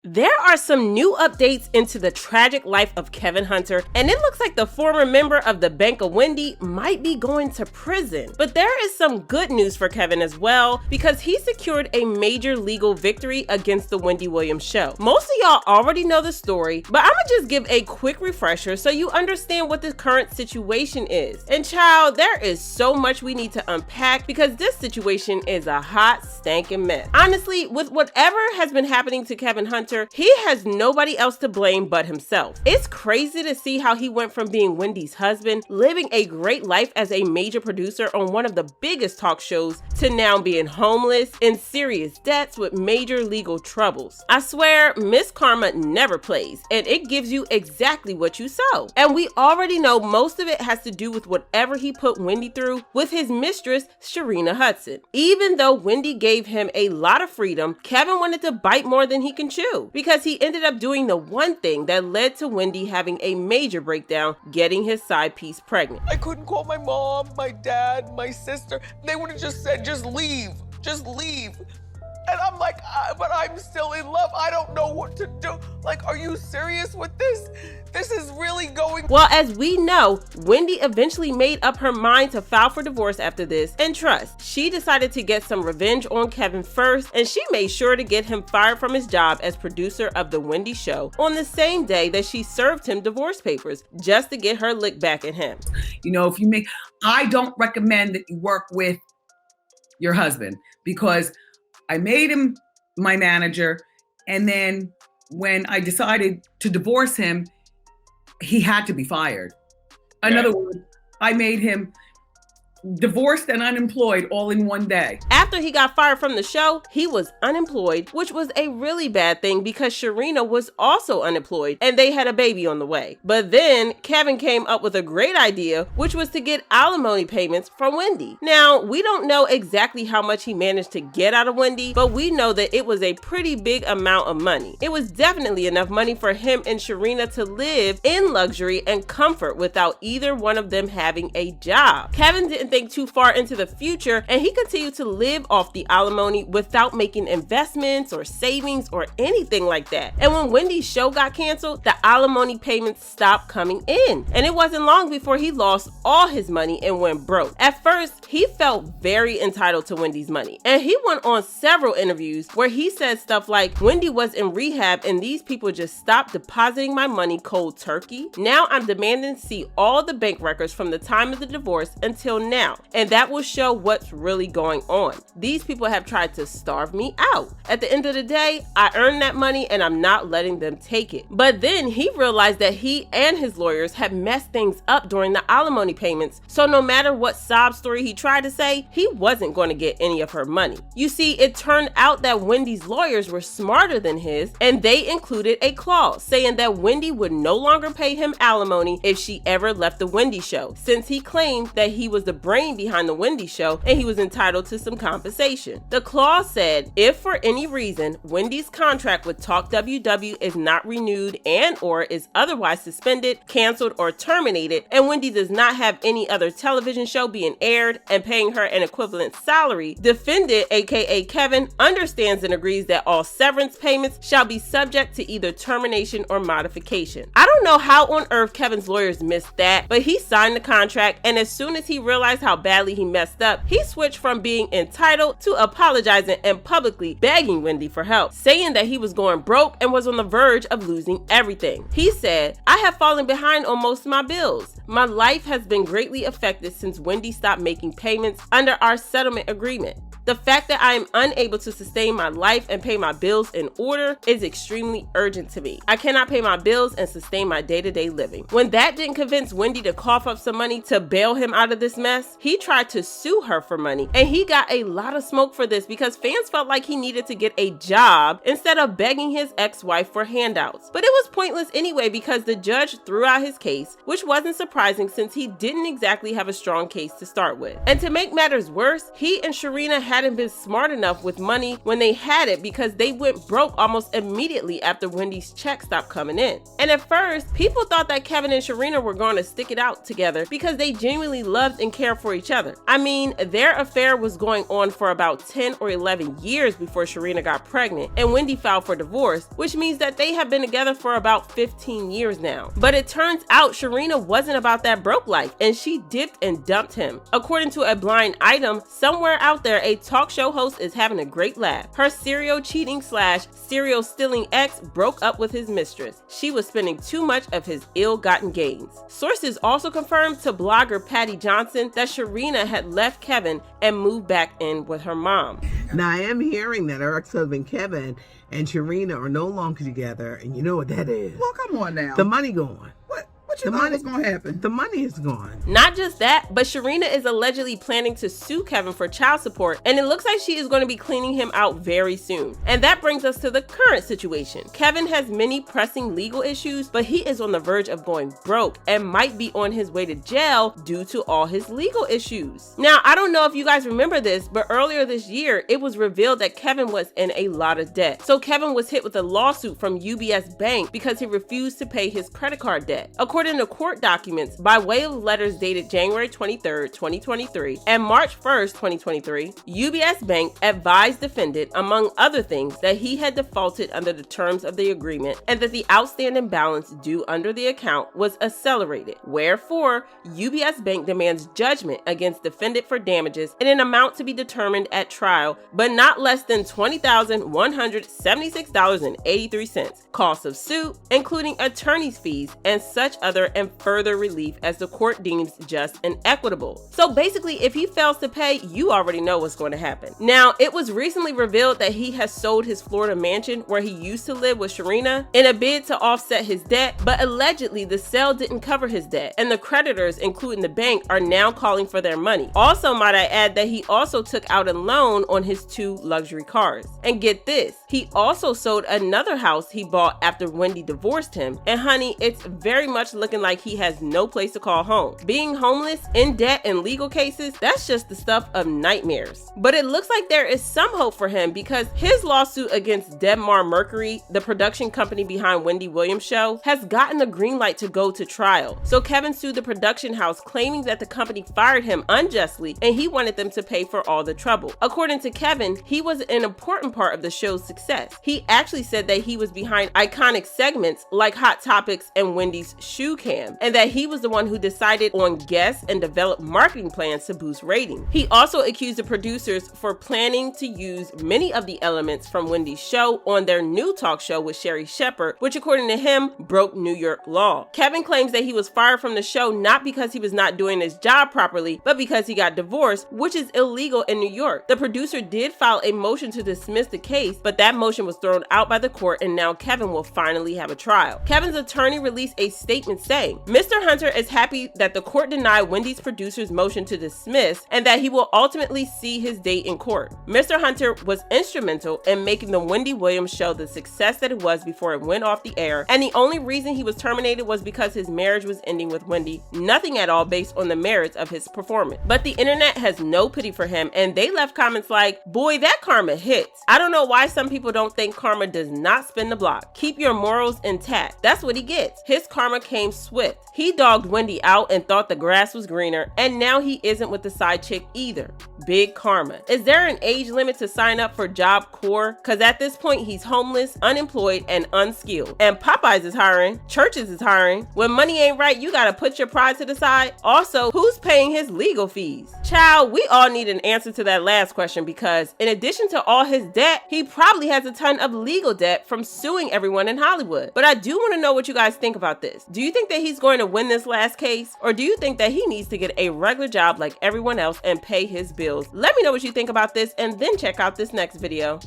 There are some new updates into the tragic life of Kevin Hunter, and it looks like the former member of the Bank of Wendy might be going to prison. But there is some good news for Kevin as well, because he secured a major legal victory against the Wendy Williams show. Most of y'all already know the story, but I'ma just give a quick refresher so you understand what the current situation is. And child, there is so much we need to unpack because this situation is a hot stinking mess. Honestly, with whatever has been happening to Kevin Hunter, he has nobody else to blame but himself. It's crazy to see how he went from being Wendy's husband, living a great life as a major producer on one of the biggest talk shows, to now being homeless, in serious debts with major legal troubles. I swear, Miss Karma never plays, and it gives you exactly what you sow. And we already know most of it has to do with whatever he put Wendy through with his mistress, Sharina Hudson. Even though Wendy gave him a lot of freedom, Kevin wanted to bite more than he can chew, because he ended up doing the one thing that led to Wendy having a major breakdown, getting his side piece pregnant. I couldn't call my mom, my dad, my sister. They would have just said, just leave, just leave. And I'm like, but I'm still in love. I don't know what to do. Like, are you serious with this? This is really going. Well, as we know, Wendy eventually made up her mind to file for divorce after this, and trust, she decided to get some revenge on Kevin first, and she made sure to get him fired from his job as producer of The Wendy Show on the same day that she served him divorce papers, just to get her lick back at him. You know, I don't recommend that you work with your husband, because I made him my manager, and then when I decided to divorce him, he had to be fired. In other words, I made him divorced and unemployed all in one day. After he got fired from the show, he was unemployed, which was a really bad thing because Sharina was also unemployed and they had a baby on the way. But then Kevin came up with a great idea, which was to get alimony payments from Wendy. Now, we don't know exactly how much he managed to get out of Wendy, but we know that it was a pretty big amount of money. It was definitely enough money for him and Sharina to live in luxury and comfort without either one of them having a job. Kevin didn't think too far into the future, and he continued to live off the alimony without making investments or savings or anything like that. And when Wendy's show got canceled, the alimony payments stopped coming in, and it wasn't long before he lost all his money and went broke. At first, he felt very entitled to Wendy's money, and he went on several interviews where he said stuff like, Wendy was in rehab and these people just stopped depositing my money cold turkey. Now I'm demanding to see all the bank records from the time of the divorce until now, and that will show what's really going on. These people have tried to starve me out. At the end of the day, I earned that money and I'm not letting them take it. But then he realized that he and his lawyers had messed things up during the alimony payments, so no matter what sob story he tried to say, he wasn't going to get any of her money. You see, it turned out that Wendy's lawyers were smarter than his, and they included a clause saying that Wendy would no longer pay him alimony if she ever left the Wendy Show, since he claimed that he was the brain behind the Wendy Show and he was entitled to some compensation. The clause said, if for any reason Wendy's contract with Talk WW is not renewed and or is otherwise suspended, canceled, or terminated, and Wendy does not have any other television show being aired and paying her an equivalent salary, defendant, aka Kevin, understands and agrees that all severance payments shall be subject to either termination or modification. I don't know how on earth Kevin's lawyers missed that, but he signed the contract, and as soon as he realized how badly he messed up, he switched from being entitled to apologizing and publicly begging Wendy for help, saying that he was going broke and was on the verge of losing everything. He said, I have fallen behind on most of my bills. My life has been greatly affected since Wendy stopped making payments under our settlement agreement. The fact that I am unable to sustain my life and pay my bills in order is extremely urgent to me. I cannot pay my bills and sustain my day-to-day living. When that didn't convince Wendy to cough up some money to bail him out of this mess, he tried to sue her for money, and he got a lot of smoke for this because fans felt like he needed to get a job instead of begging his ex-wife for handouts. But it was pointless anyway because the judge threw out his case, which wasn't surprising since he didn't exactly have a strong case to start with. And to make matters worse, he and Sharina had hadn't been smart enough with money when they had it because they went broke almost immediately after Wendy's check stopped coming in. And at first, people thought that Kevin and Sharina were going to stick it out together because they genuinely loved and cared for each other. I mean, their affair was going on for about 10 or 11 years before Sharina got pregnant and Wendy filed for divorce, which means that they have been together for about 15 years now. But it turns out Sharina wasn't about that broke life and she dipped and dumped him. According to a blind item, somewhere out there a talk show host is having a great laugh. Her serial cheating / serial stealing ex broke up with his mistress. She was spending too much of his ill-gotten gains. Sources also confirmed to blogger Patty Johnson that Sharina had left Kevin and moved back in with her mom. Now, I am hearing that her ex-husband Kevin and Sharina are no longer together, and you know what that is. Well, come on now. The money gone. What you thought was going to happen? The money is gone. Not just that, but Sharina is allegedly planning to sue Kevin for child support, and it looks like she is going to be cleaning him out very soon. And that brings us to the current situation. Kevin has many pressing legal issues, but he is on the verge of going broke and might be on his way to jail due to all his legal issues. Now, I don't know if you guys remember this, but earlier this year, it was revealed that Kevin was in a lot of debt. So Kevin was hit with a lawsuit from UBS Bank because he refused to pay his credit card debt. According to court documents, by way of letters dated January 23rd, 2023 and March 1st, 2023, UBS Bank advised defendant, among other things, that he had defaulted under the terms of the agreement and that the outstanding balance due under the account was accelerated. Wherefore, UBS Bank demands judgment against defendant for damages in an amount to be determined at trial, but not less than $20,176.83. Cost of suit, including attorney's fees and such other and further relief as the court deems just and equitable. So basically, if he fails to pay, you already know what's going to happen. Now, it was recently revealed that he has sold his Florida mansion where he used to live with Sharina in a bid to offset his debt, but allegedly the sale didn't cover his debt, and the creditors, including the bank, are now calling for their money. Also, might I add that he also took out a loan on his 2 luxury cars. And get this, he also sold another house he bought after Wendy divorced him, and honey, it's very much looking like he has no place to call home. Being homeless, in debt, and legal cases, that's just the stuff of nightmares. But it looks like there is some hope for him because his lawsuit against Debmar Mercury, the production company behind Wendy Williams' show, has gotten the green light to go to trial. So Kevin sued the production house, claiming that the company fired him unjustly and he wanted them to pay for all the trouble. According to Kevin, he was an important part of the show's success. He actually said that he was behind iconic segments like Hot Topics and Wendy's Shoe Cam, and that he was the one who decided on guests and developed marketing plans to boost ratings. He also accused the producers for planning to use many of the elements from Wendy's show on their new talk show with Sherri Shepherd, which according to him broke New York law. Kevin claims that he was fired from the show not because he was not doing his job properly, but because he got divorced, which is illegal in New York. The producer did file a motion to dismiss the case, but that motion was thrown out by the court, and now Kevin will finally have a trial. Kevin's attorney released a statement saying, Mr. Hunter is happy that the court denied Wendy's producer's motion to dismiss and that he will ultimately see his date in court. Mr. Hunter was instrumental in making the Wendy Williams show the success that it was before it went off the air, and the only reason he was terminated was because his marriage was ending with Wendy, nothing at all based on the merits of his performance. But the internet has no pity for him, and they left comments like, boy, that karma hits. I don't know why some people don't think karma does not spin the block. Keep your morals intact. That's what he gets. His karma came swift. He dogged Wendy out and thought the grass was greener, and now he isn't with the side chick either. Big karma. Is there an age limit to sign up for Job Corps? Cause at this point he's homeless, unemployed, and unskilled. And Popeyes is hiring, churches is hiring. When money ain't right, you gotta put your pride to the side. Also, who's paying his legal fees? Child, we all need an answer to that last question because in addition to all his debt, he probably has a ton of legal debt from suing everyone in Hollywood. But I do want to know what you guys think about this. Do you think that he's going to win this last case? Or do you think that he needs to get a regular job like everyone else and pay his bills? Let me know what you think about this and then check out this next video.